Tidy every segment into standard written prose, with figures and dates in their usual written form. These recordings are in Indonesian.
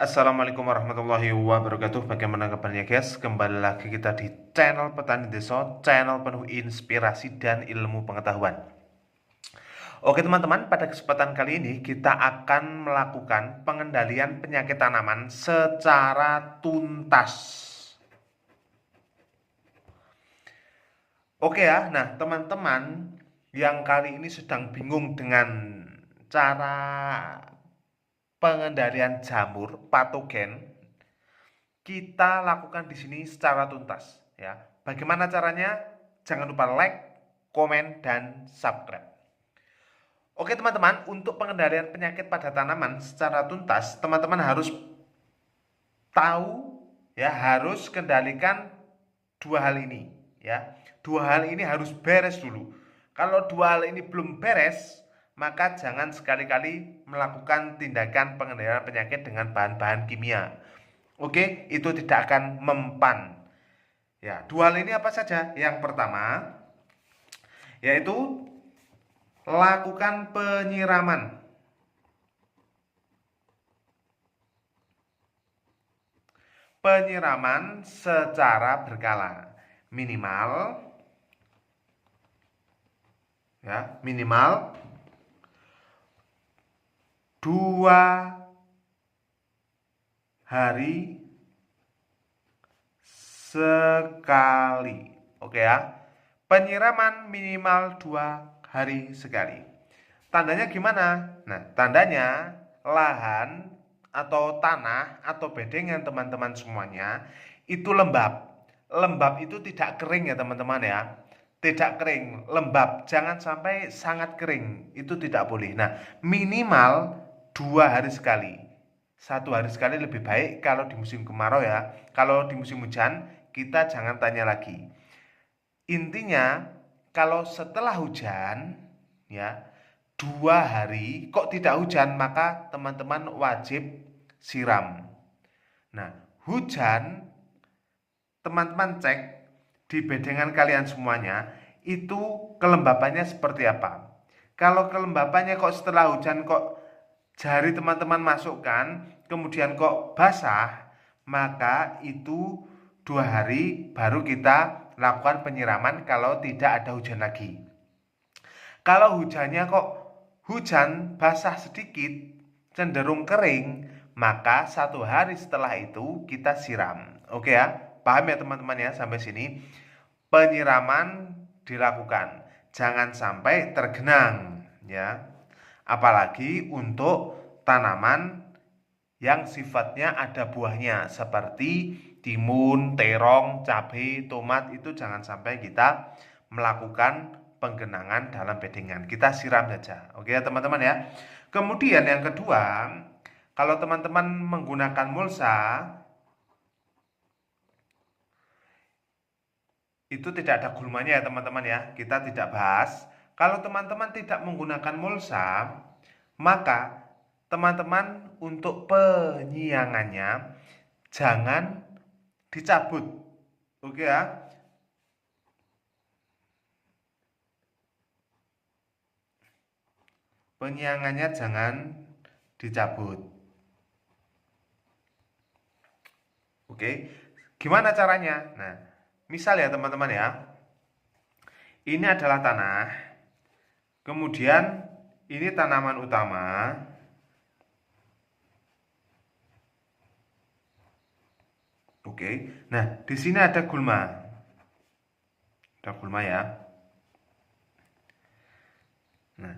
Assalamualaikum warahmatullahi wabarakatuh. Bagaimana kabarnya guys? Kembali lagi kita di channel Petani Desa, channel penuh inspirasi dan ilmu pengetahuan. Oke teman-teman, pada kesempatan kali ini kita akan melakukan pengendalian penyakit tanaman secara tuntas. Oke ya, nah teman-teman yang kali ini sedang bingung dengan cara pengendalian jamur patogen, kita lakukan di sini secara tuntas ya. Bagaimana caranya? Jangan lupa like, komen, dan subscribe. Oke teman-teman, untuk pengendalian penyakit pada tanaman secara tuntas, teman-teman harus tahu ya, harus kendalikan dua hal ini ya. Dua hal ini harus beres dulu. Kalau dua hal ini belum beres, maka jangan sekali-kali melakukan tindakan pengendalian penyakit dengan bahan-bahan kimia. Oke, itu tidak akan mempan. Ya, dua hal ini apa saja? Yang pertama, yaitu lakukan penyiraman. Penyiraman secara berkala. Minimal 2 hari sekali. Oke ya. Penyiraman minimal 2 hari sekali. Tandanya gimana? Nah, tandanya lahan atau tanah atau bedengan teman-teman semuanya itu lembab. Lembab itu tidak kering ya teman-teman ya. Tidak kering, lembab. Jangan sampai sangat kering. Itu tidak boleh. Nah, minimal 2 hari sekali. 1 hari sekali lebih baik kalau di musim kemarau ya. Kalau di musim hujan, kita jangan tanya lagi. Intinya, kalau setelah hujan, ya 2 hari kok tidak hujan, maka teman-teman wajib siram. Nah, hujan, teman-teman cek di bedengan kalian semuanya, itu kelembapannya seperti apa. Kalau kelembapannya kok setelah hujan kok jari teman-teman masukkan, kemudian kok basah, maka itu 2 hari baru kita lakukan penyiraman kalau tidak ada hujan lagi. Kalau hujannya kok hujan basah sedikit, cenderung kering, maka 1 hari setelah itu kita siram. Oke ya, paham ya teman-teman ya sampai sini. Penyiraman dilakukan, jangan sampai tergenang ya. Apalagi untuk tanaman yang sifatnya ada buahnya seperti timun, terong, cabai, tomat, itu jangan sampai kita melakukan penggenangan dalam bedengan. Kita siram saja. Oke ya teman-teman ya. Kemudian yang kedua, kalau teman-teman menggunakan mulsa, itu tidak ada gulmanya ya teman-teman ya. Kita tidak bahas. Kalau teman-teman tidak menggunakan mulsa, maka teman-teman untuk penyiangannya jangan dicabut. Oke ya. Penyiangannya jangan dicabut. Oke. Gimana caranya? Nah, misal ya teman-teman ya. Ini adalah tanah. Kemudian ini tanaman utama. Oke. Nah, di sini ada gulma. Ada gulma ya. Nah,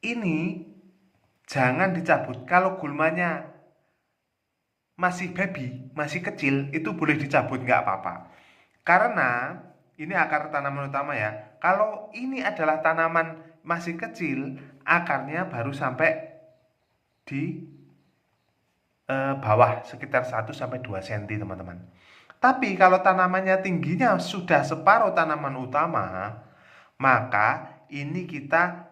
ini jangan dicabut. Kalau gulmanya masih baby, masih kecil, itu boleh dicabut, nggak apa-apa. Karena ini akar tanaman utama ya. Kalau ini adalah tanaman masih kecil, akarnya baru sampai di bawah sekitar 1-2 cm teman-teman. Tapi kalau tanamannya tingginya sudah separuh tanaman utama, maka ini kita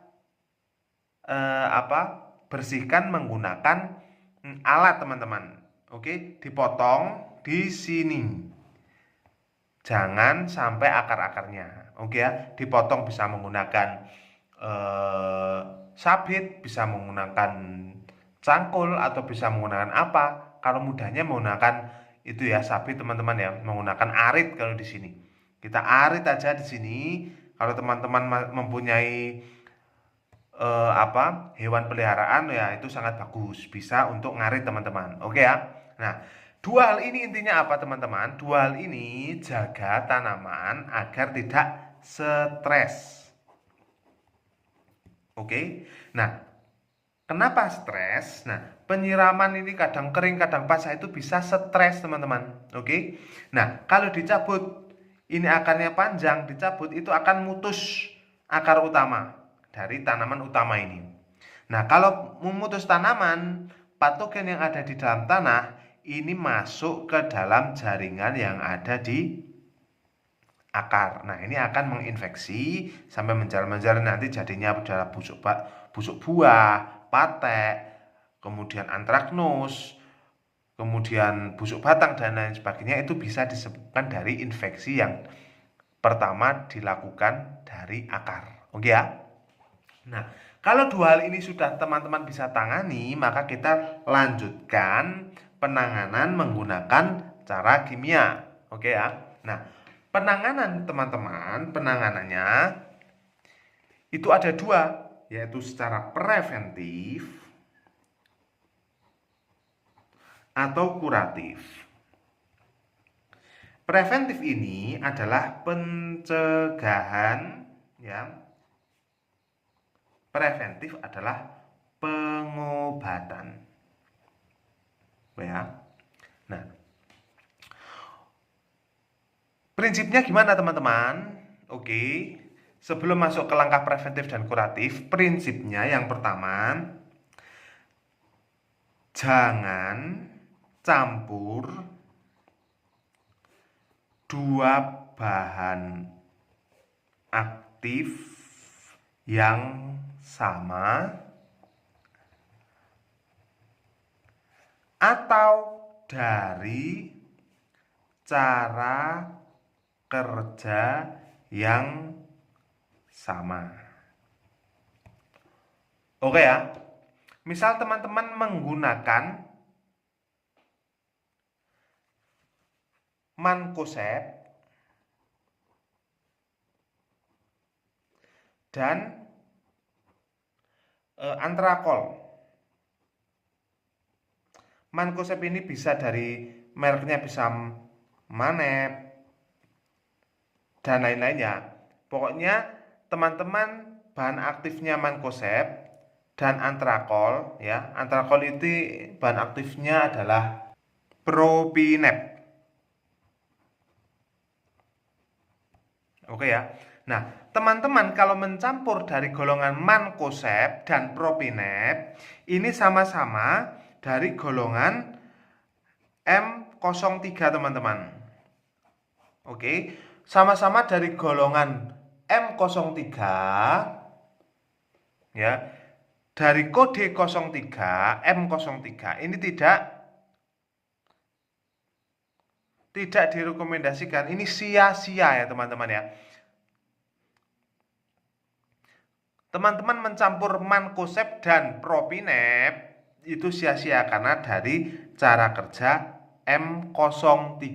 bersihkan menggunakan alat teman-teman. Oke, dipotong di sini. Jangan sampai akar-akarnya. Oke ya, dipotong bisa menggunakan sabit, bisa menggunakan cangkul atau bisa menggunakan apa. Kalau mudahnya menggunakan itu ya sabit teman-teman ya, menggunakan arit kalau di sini. Kita arit aja di sini. Kalau teman-teman mempunyai hewan peliharaan ya itu sangat bagus, bisa untuk ngarit teman-teman. Oke ya. Nah, dua hal ini intinya apa teman-teman? Dua hal ini jaga tanaman agar tidak stres. Oke. Nah, kenapa stres? Nah, penyiraman ini kadang kering, kadang basah itu bisa stres teman-teman. Oke. Nah, kalau dicabut ini akarnya panjang, dicabut itu akan mutus akar utama dari tanaman utama ini. Nah, kalau memutus tanaman, patogen yang ada di dalam tanah ini masuk ke dalam jaringan yang ada di akar. Nah, ini akan menginfeksi sampai menjalar-menjalar, nanti jadinya adalah busuk buah, patek, kemudian antraknus, kemudian busuk batang dan lain sebagainya. Itu bisa disebabkan dari infeksi yang pertama dilakukan dari akar. Oke ya? Nah, kalau dua hal ini sudah teman-teman bisa tangani, maka kita lanjutkan penanganan menggunakan cara kimia. Oke ya. Nah, penanganan teman-teman, penanganannya itu ada dua, yaitu secara preventif atau kuratif. Preventif ini adalah pencegahan ya. Preventif adalah pengobatan. Ya. Nah, prinsipnya gimana teman-teman? Oke, sebelum masuk ke langkah preventif dan kuratif, prinsipnya yang pertama, jangan campur dua bahan aktif yang sama atau dari cara kerja yang sama. Oke ya. Misal teman-teman menggunakan mancozeb dan antrakol. Mancozeb ini bisa dari mereknya bisa Manep dan lain-lainnya. Pokoknya teman-teman bahan aktifnya mancozeb dan antrakol ya. Antrakol itu bahan aktifnya adalah propinep. Oke ya. Nah, teman-teman kalau mencampur dari golongan mancozeb dan propinep, ini sama-sama dari golongan M03 teman-teman. Oke, sama-sama dari golongan M03 ya. Dari kode 03 M03 ini tidak direkomendasikan, ini sia-sia ya teman-teman ya. Teman-teman mencampur mancozeb dan propinep itu sia-sia karena dari cara kerja M03,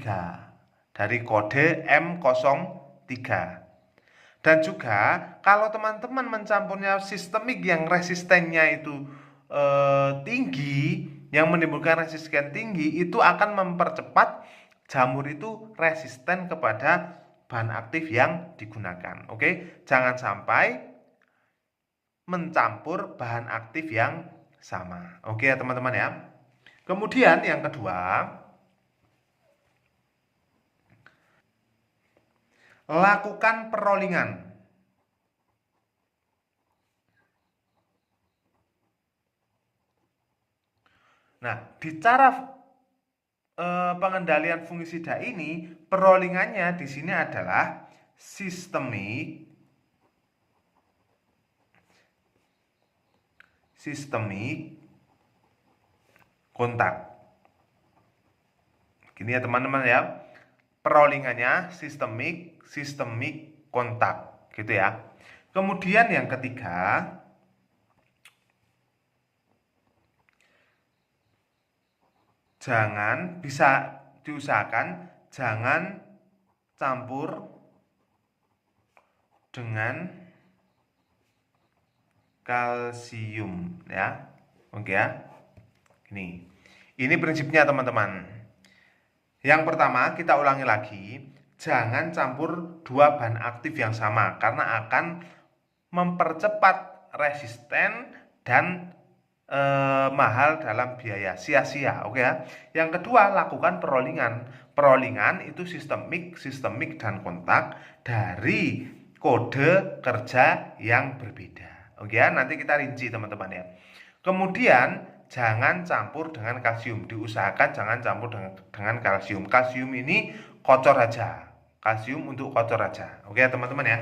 dari kode M03. Dan juga kalau teman-teman mencampurnya sistemik yang resistennya itu tinggi, yang menimbulkan resisten tinggi, itu akan mempercepat jamur itu resisten kepada bahan aktif yang digunakan. Oke, jangan sampai mencampur bahan aktif yang sama. Oke ya teman-teman ya. Kemudian yang kedua, lakukan perollingan. Nah, di cara pengendalian fungisida ini, perollingannya di sini adalah sistemik kontak. Gini ya teman-teman ya. Perollingannya sistemik kontak, gitu ya. Kemudian yang ketiga, bisa diusahakan jangan campur dengan kalsium ya. Oke ya. Ini prinsipnya teman-teman. Yang pertama, kita ulangi lagi, jangan campur dua bahan aktif yang sama karena akan mempercepat resisten dan mahal dalam biaya, sia-sia. Oke ya. Yang kedua, lakukan perolingan. Perolingan itu sistemik dan kontak dari kode kerja yang berbeda. Oke ya, nanti kita rinci teman-teman ya. Kemudian jangan campur dengan kalsium. Diusahakan jangan campur dengan kalsium. Kalsium ini kocor aja. Kalsium untuk kocor aja. Oke ya teman-teman ya.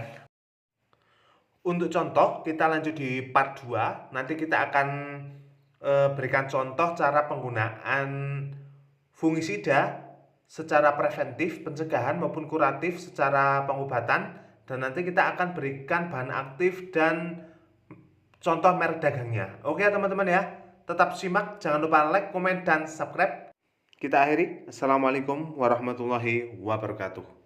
Untuk contoh kita lanjut di part 2. Nanti kita akan berikan contoh cara penggunaan fungisida secara preventif, pencegahan maupun kuratif secara pengobatan, dan nanti kita akan berikan bahan aktif dan contoh merek dagangnya. Oke teman-teman ya, tetap simak, jangan lupa like, komen, dan subscribe. Kita akhiri. Assalamualaikum warahmatullahi wabarakatuh.